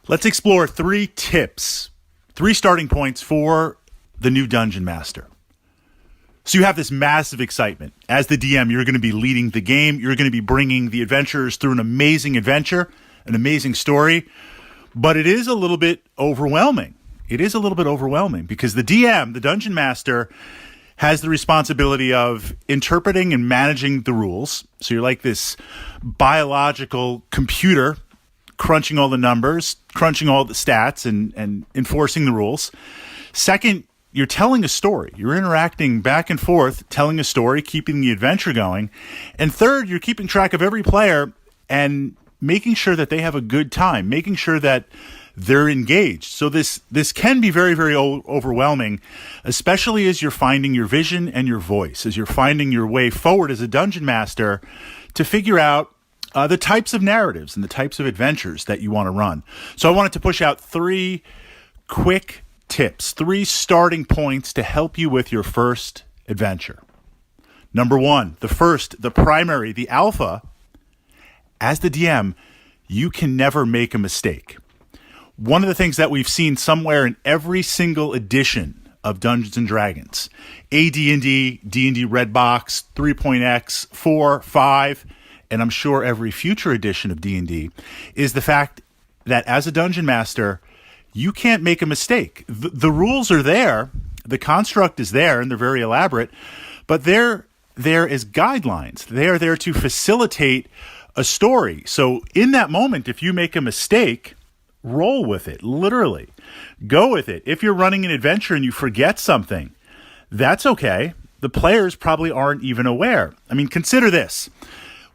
Let's explore 3 tips, 3 starting points for the new Dungeon Master. So you have this massive excitement. As the DM, you're going to be leading the game. You're going to be bringing the adventurers through an amazing adventure, an amazing story. But it is a little bit overwhelming. It is a little bit overwhelming because the DM, the Dungeon Master, has the responsibility of interpreting and managing the rules. So you're like this biological computer crunching all the numbers, crunching all the stats, and enforcing the rules. Second, you're telling a story. You're interacting back and forth, telling a story, keeping the adventure going. And third, you're keeping track of every player and making sure that they have a good time, making sure that they're engaged. So this can be very, very overwhelming, especially as you're finding your vision and your voice, as you're finding your way forward as a dungeon master to figure out the types of narratives and the types of adventures that you want to run. So I wanted to push out 3 quick tips, 3 starting points to help you with your first adventure. Number 1, the primary, the alpha. As the DM, you can never make a mistake. One of the things that we've seen somewhere in every single edition of Dungeons & Dragons, AD&D, D&D Red Box, 3.x, 4, 5, and I'm sure every future edition of D&D, is the fact that as a Dungeon Master, you can't make a mistake. The rules are there, the construct is there, and they're very elaborate, but they're there as guidelines. They are there to facilitate a story. So in that moment, if you make a mistake, roll with it, literally. Go with it. If you're running an adventure and you forget something, that's okay. The players probably aren't even aware. I mean, consider this.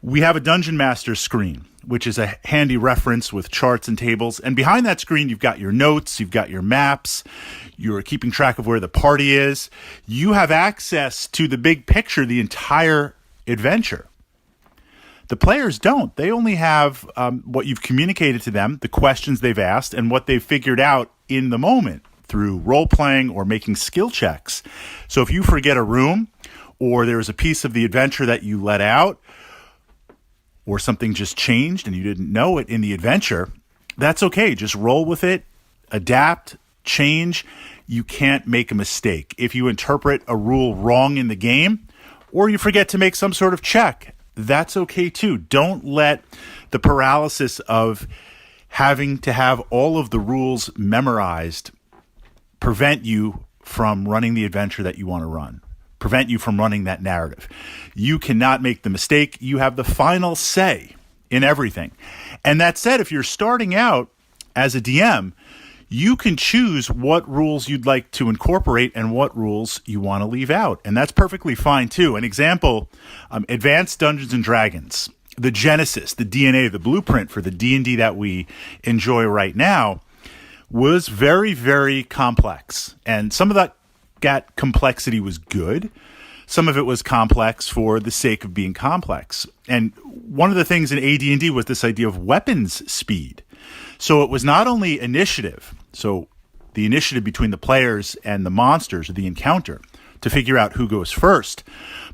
We have a Dungeon Master screen, which is a handy reference with charts and tables. And behind that screen, you've got your notes, you've got your maps, you're keeping track of where the party is. You have access to the big picture, the entire adventure. The players don't. They only have what you've communicated to them, the questions they've asked, and what they've figured out in the moment through role-playing or making skill checks. So if you forget a room, or there's a piece of the adventure that you let out, or something just changed and you didn't know it in the adventure, that's okay. Just roll with it, adapt, change. You can't make a mistake. If you interpret a rule wrong in the game, or you forget to make some sort of check, that's okay too. Don't let the paralysis of having to have all of the rules memorized prevent you from running the adventure that you want to run, prevent you from running that narrative. You cannot make the mistake. You have the final say in everything. And that said, if you're starting out as a DM, you can choose what rules you'd like to incorporate and what rules you want to leave out. And that's perfectly fine too. An example, Advanced Dungeons & Dragons, the genesis, the DNA, the blueprint for the D&D that we enjoy right now was very, very complex. And some of that complexity was good. Some of it was complex for the sake of being complex. And one of the things in AD&D was this idea of weapons speed. So it was not only initiative, so the initiative between the players and the monsters or the encounter to figure out who goes first,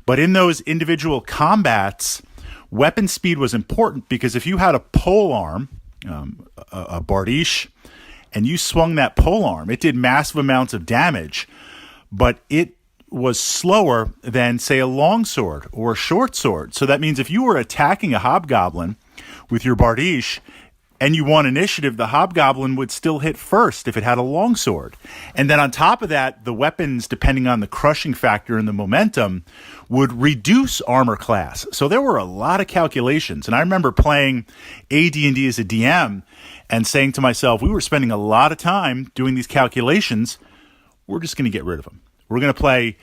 but in those individual combats, weapon speed was important because if you had a pole arm, a bardiche, and you swung that pole arm, it did massive amounts of damage, but it was slower than, say, a longsword or a short sword. So that means if you were attacking a hobgoblin with your bardiche and you won initiative, the hobgoblin would still hit first if it had a longsword. And then on top of that, the weapons, depending on the crushing factor and the momentum, would reduce armor class. So there were a lot of calculations. And I remember playing AD&D as a DM and saying to myself, we were spending a lot of time doing these calculations. We're just going to get rid of them. We're going to play,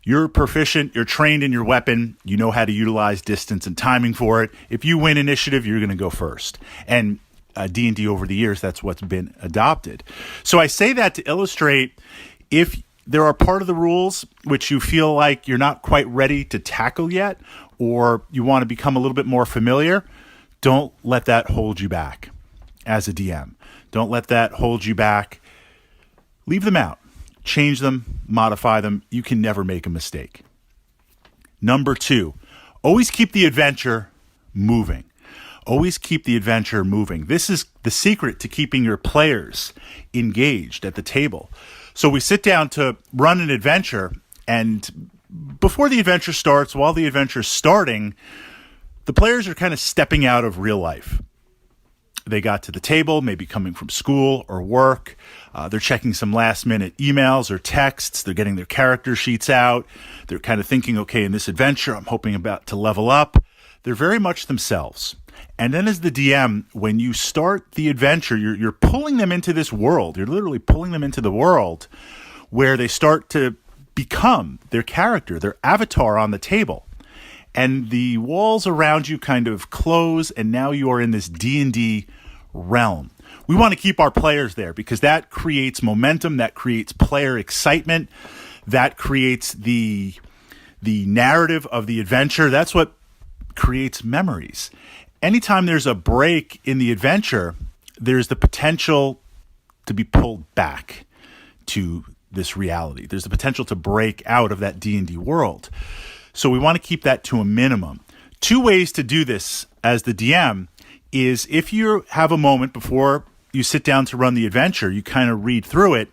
you're proficient, you're trained in your weapon, you know how to utilize distance and timing for it. If you win initiative, you're going to go first. And D&D over the years, that's what's been adopted. So I say that to illustrate if there are part of the rules which you feel like you're not quite ready to tackle yet, or you want to become a little bit more familiar, don't let that hold you back as a DM. Don't let that hold you back. Leave them out. Change them, modify them. You can never make a mistake. Number 2, always keep the adventure moving. Always keep the adventure moving. This is the secret to keeping your players engaged at the table. So we sit down to run an adventure, and before the adventure starts, while the adventure is starting, the players are kind of stepping out of real life. They got to the table, maybe coming from school or work. They're checking some last-minute emails or texts. They're getting their character sheets out. They're kind of thinking, okay, in this adventure, I'm hoping about to level up. They're very much themselves. And then as the DM, when you start the adventure, you're pulling them into this world. You're literally pulling them into the world where they start to become their character, their avatar on the table. And the walls around you kind of close, and now you are in this D&D realm. We want to keep our players there because that creates momentum, that creates player excitement, that creates the narrative of the adventure. That's what creates memories. Anytime there's a break in the adventure, there's the potential to be pulled back to this reality. There's the potential to break out of that D&D world. So we want to keep that to a minimum. 2 ways to do this as the DM is if you have a moment before you sit down to run the adventure, you kind of read through it.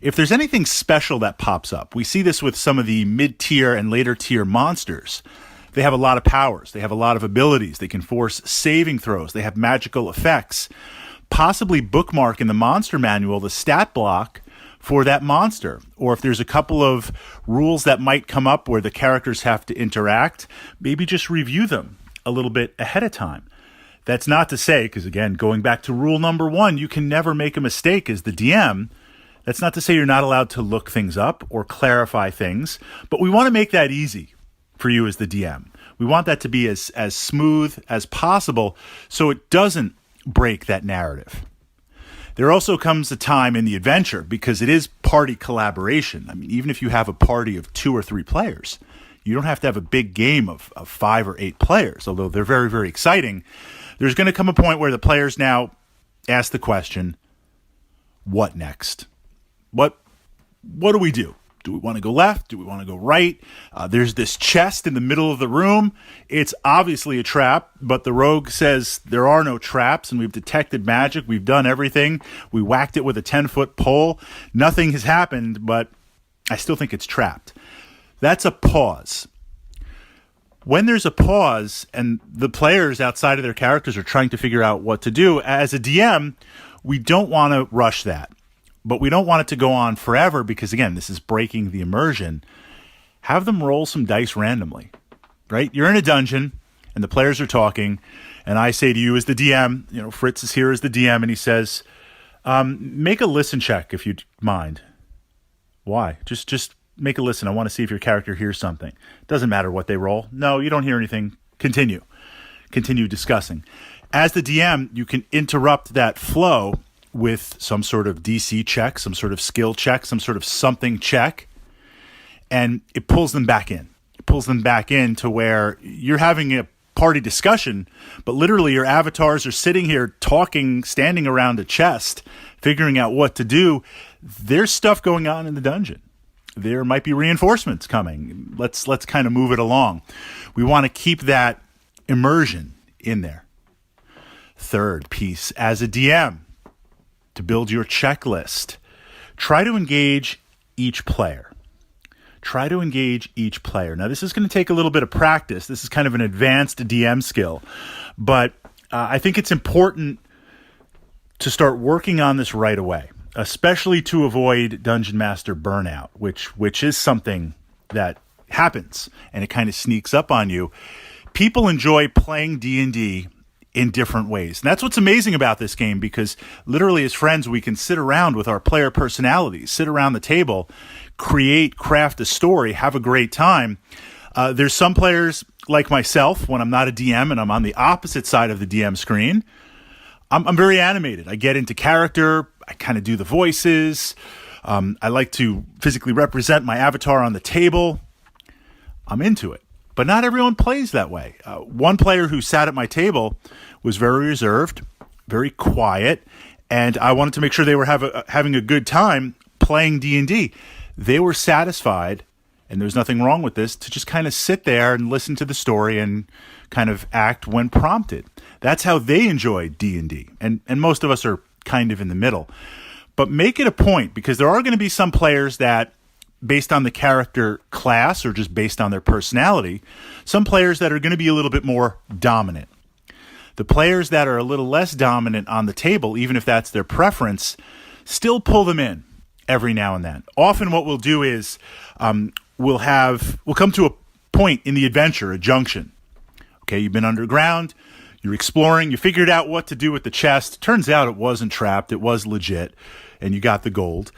If there's anything special that pops up, we see this with some of the mid-tier and later-tier monsters. They have a lot of powers. They have a lot of abilities. They can force saving throws. They have magical effects. Possibly bookmark in the monster manual the stat block for that monster. Or if there's a couple of rules that might come up where the characters have to interact, maybe just review them a little bit ahead of time. That's not to say, because again, going back to rule number 1, you can never make a mistake as the DM. That's not to say you're not allowed to look things up or clarify things, but we want to make that easy for you as the DM. We want that to be as smooth as possible so it doesn't break that narrative. There also comes a time in the adventure, because it is party collaboration. I mean, even if you have a party of 2 or 3 players, you don't have to have a big game of 5 or 8 players, although they're very, very exciting. There's going to come a point where the players now ask the question, what next? What do we do? Do we want to go left? Do we want to go right? There's this chest in the middle of the room. It's obviously a trap, but the rogue says there are no traps, and we've detected magic. We've done everything. We whacked it with a 10-foot pole. Nothing has happened, but I still think it's trapped. That's a pause. When there's a pause and the players outside of their characters are trying to figure out what to do, as a DM, we don't want to rush that. But we don't want it to go on forever because, again, this is breaking the immersion. Have them roll some dice randomly, right? You're in a dungeon, and the players are talking, and I say to you as the DM, Fritz is here as the DM, and he says, make a listen check if you'd mind. Why? Just make a listen. I want to see if your character hears something. Doesn't matter what they roll. No, you don't hear anything. Continue discussing. As the DM, you can interrupt that flow with some sort of DC check, some sort of skill check, some sort of something check, and it pulls them back in. It pulls them back in to where you're having a party discussion, but literally your avatars are sitting here talking, standing around a chest, figuring out what to do. There's stuff going on in the dungeon. There might be reinforcements coming. Let's kind of move it along. We want to keep that immersion in there. Third piece, as a DM, to build your checklist, try to engage each player. Try to engage each player. Now, this is going to take a little bit of practice. This is kind of an advanced DM skill, but I think it's important to start working on this right away, especially to avoid Dungeon Master burnout, which is something that happens and it kind of sneaks up on you. People enjoy playing D&D in different ways. And that's what's amazing about this game, because literally as friends, we can sit around with our player personalities, sit around the table, craft a story, have a great time. There's some players like myself, when I'm not a DM and I'm on the opposite side of the DM screen, I'm very animated. I get into character. I kind of do the voices. I like to physically represent my avatar on the table. I'm into it. But not everyone plays that way. One player who sat at my table was very reserved, very quiet, and I wanted to make sure they were having a good time playing D&D. They were satisfied, and there's nothing wrong with this, to just kind of sit there and listen to the story and kind of act when prompted. That's how they enjoy D&D. And most of us are kind of in the middle. But make it a point, because there are going to be some players that, based on the character class or just based on their personality, some players that are going to be a little bit more dominant. The players that are a little less dominant on the table, even if that's their preference, still pull them in every now and then. Often what we'll do is we'll come to a point in the adventure, a junction. Okay, you've been underground, you're exploring, you figured out what to do with the chest. Turns out it wasn't trapped, it was legit, and you got the gold.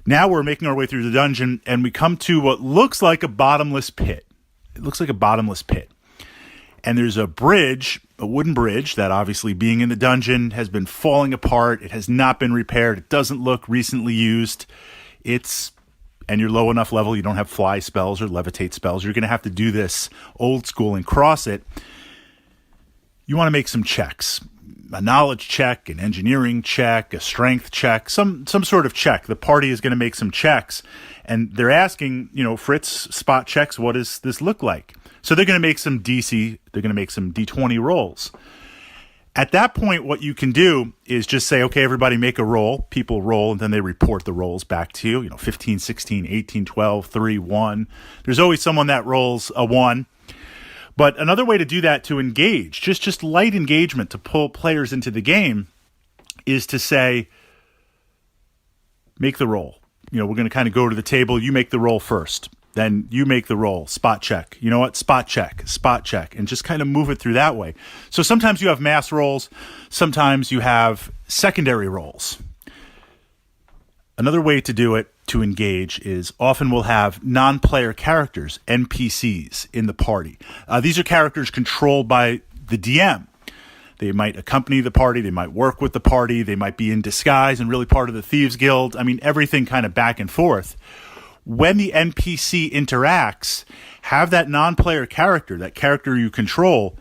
Now we're making our way through the dungeon, and we come to what looks like a bottomless pit. It looks like a bottomless pit. And there's a bridge, a wooden bridge, that obviously being in the dungeon has been falling apart. It has not been repaired. It doesn't look recently used. And you're low enough level, you don't have fly spells or levitate spells. You're going to have to do this old school and cross it. You want to make some checks. A knowledge check, an engineering check, a strength check, some sort of check. The party is going to make some checks. And they're asking, Fritz, spot checks, what does this look like? So they're going to make some they're going to make some D20 rolls. At that point, what you can do is just say, okay, everybody make a roll. People roll, and then they report the rolls back to you. 15, 16, 18, 12, 3, 1. There's always someone that rolls a 1. But another way to do that, to engage, just light engagement, to pull players into the game, is to say, make the roll. We're going to kind of go to the table. You make the roll first. Then you make the roll, spot check. You know what? Spot check, and just kind of move it through that way. So sometimes you have mass rolls. Sometimes you have secondary rolls. Another way to do it, to engage, is often we'll have non-player characters, NPCs, in the party. These are characters controlled by the DM. They might accompany the party. They might work with the party. They might be in disguise and really part of the Thieves Guild. Everything kind of back and forth. When the NPC interacts, have that non-player character, that character you control,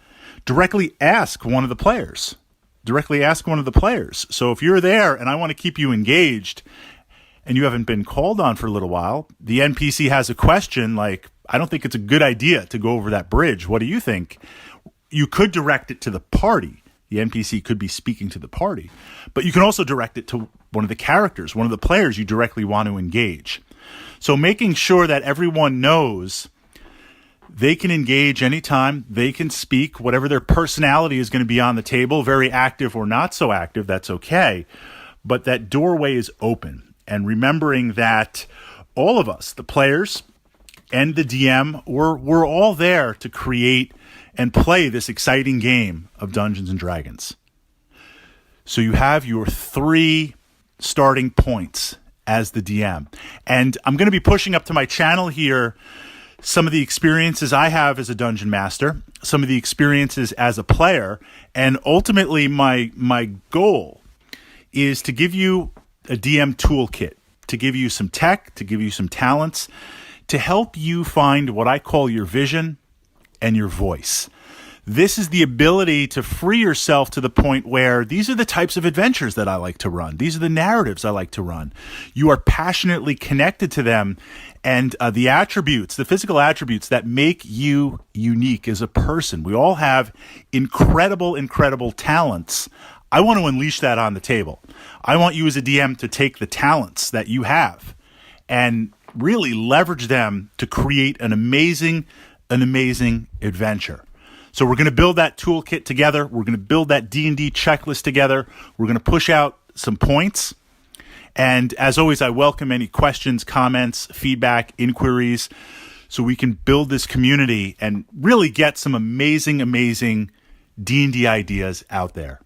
directly ask one of the players. So if you're there and I want to keep you engaged and you haven't been called on for a little while, the NPC has a question like, I don't think it's a good idea to go over that bridge. What do you think? You could direct it to the party. The NPC could be speaking to the party. But you can also direct it to one of the characters, one of the players you directly want to engage. So making sure that everyone knows they can engage anytime, they can speak, whatever their personality is going to be on the table, very active or not so active, that's okay. But that doorway is open. And remembering that all of us, the players and the DM, we're all there to create and play this exciting game of Dungeons and Dragons. So you have your 3 starting points as the DM. And I'm going to be pushing up to my channel here some of the experiences I have as a dungeon master, some of the experiences as a player, and ultimately my goal is to give you a DM toolkit, to give you some tech, to give you some talents, to help you find what I call your vision and your voice. This is the ability to free yourself to the point where these are the types of adventures that I like to run. These are the narratives I like to run. You are passionately connected to them, and the attributes, the physical attributes that make you unique as a person. We all have incredible, incredible talents. I want to unleash that on the table. I want you as a DM to take the talents that you have and really leverage them to create an amazing adventure. So we're going to build that toolkit together. We're going to build that D&D checklist together. We're going to push out some points. And as always, I welcome any questions, comments, feedback, inquiries, so we can build this community and really get some amazing D&D ideas out there.